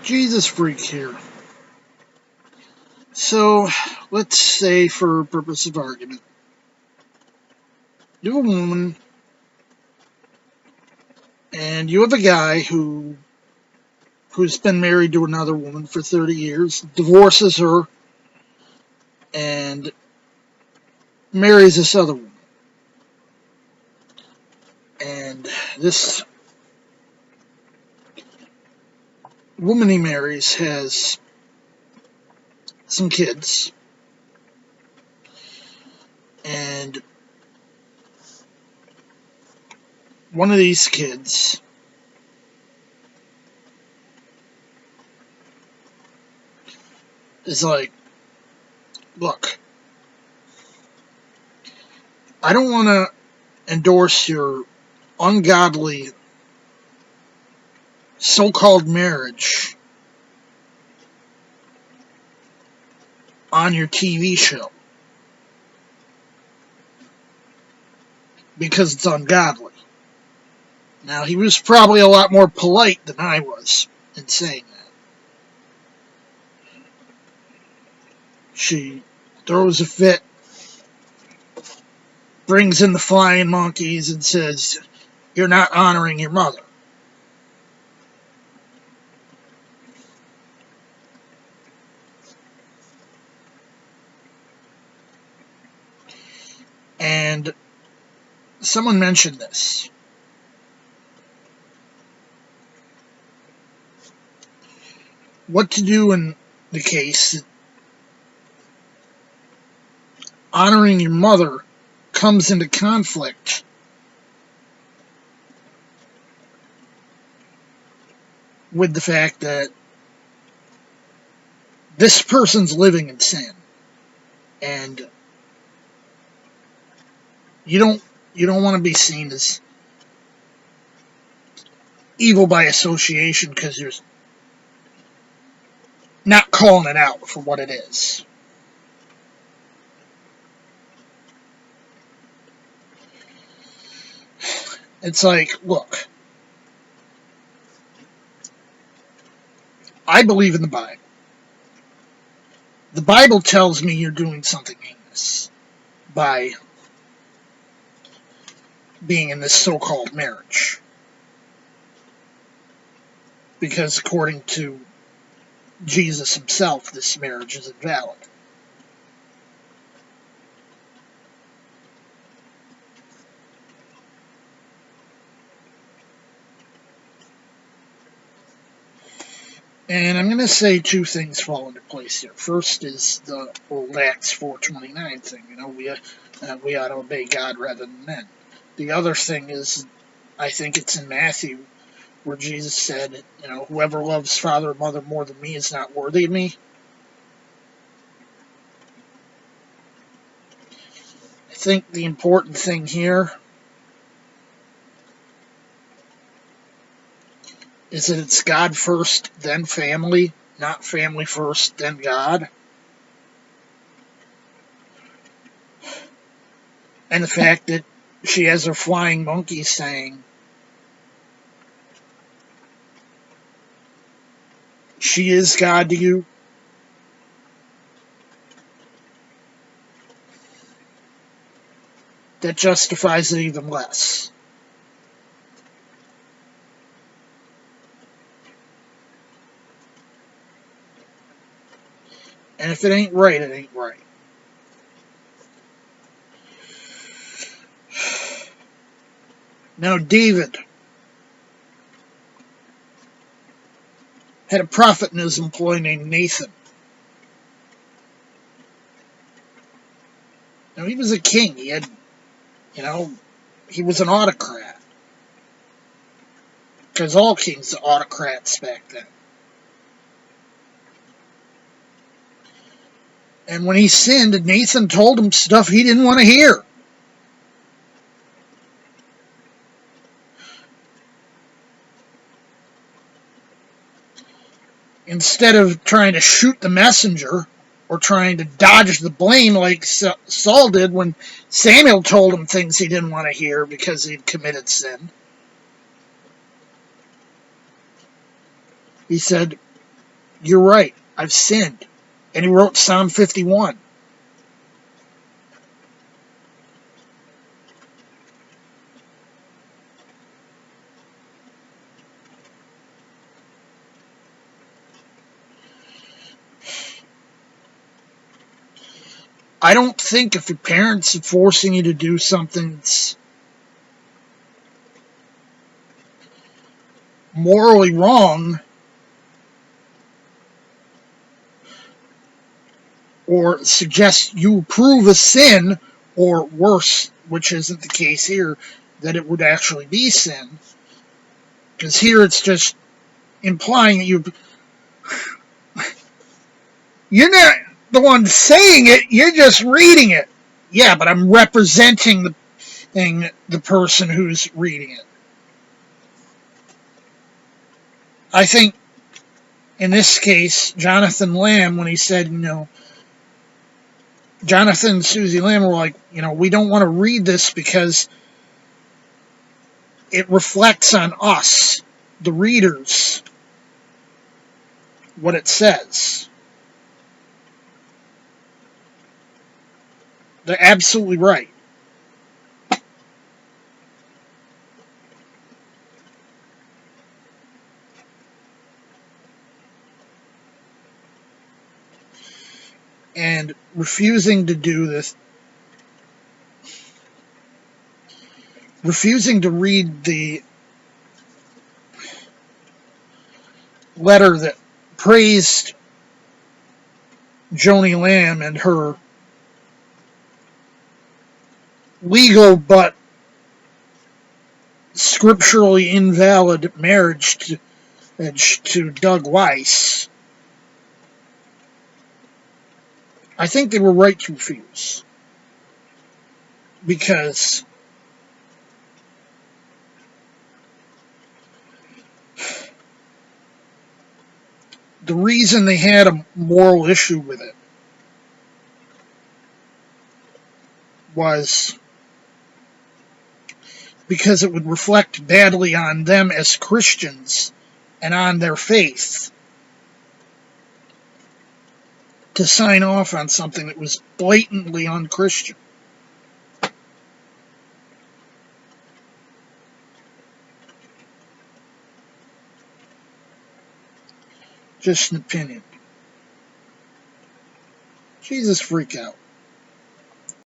Jesus freak here. So, let's say for purpose of argument, you have a woman and you have a guy who's been married to another woman for 30 years, divorces her, and marries this other woman. And this woman he marries has some kids, and one of these kids is like, look, I don't want to endorse your ungodly so-called marriage on your TV show because it's ungodly. Now, he was probably a lot more polite than I was in saying that. She throws a fit, brings in the flying monkeys, and says, "You're not honoring your mother." And someone mentioned this. What to do in the case that honoring your mother comes into conflict with the fact that this person's living in sin, and you don't you don't want to be seen as evil by association because you're not calling it out for what it is. It's like, look, I believe in the Bible. The Bible tells me you're doing something heinous by being in this so-called marriage. Because according to Jesus himself, this marriage is invalid. And I'm going to say two things fall into place here. First is the old Acts 4:29 thing. We ought to obey God rather than men. The other thing is, I think it's in Matthew, where Jesus said, whoever loves father or mother more than me is not worthy of me. I think the important thing here is that it's God first, then family, not family first, then God. And the fact that she has her flying monkey saying she is God to you. That justifies it even less. And if it ain't right, it ain't right. Now, David had a prophet in his employ named Nathan. Now, he was a king. He was an autocrat. Because all kings are autocrats back then. And when he sinned, Nathan told him stuff he didn't want to hear. Instead of trying to shoot the messenger or trying to dodge the blame like Saul did when Samuel told him things he didn't want to hear because he'd committed sin. He said, You're right. I've sinned. And he wrote Psalm 51. I don't think if your parents are forcing you to do something that's morally wrong or suggest you approve a sin, or worse, which isn't the case here, that it would actually be sin. Because here it's just implying that you're not the one saying it, you're just reading it. Yeah, but I'm representing the person who's reading it. I think in this case, Jonathan Lamb, when he said, Jonathan and Susie Lamb were like, we don't want to read this because it reflects on us, the readers, what it says. They're absolutely right. And refusing to do this, refusing to read the letter that praised Joni Lamb and her legal but scripturally invalid marriage to Doug Weiss. I think they were right to refuse. Because the reason they had a moral issue with it was because it would reflect badly on them as Christians and on their faith to sign off on something that was blatantly unchristian. Just an opinion. Jesus, freak out.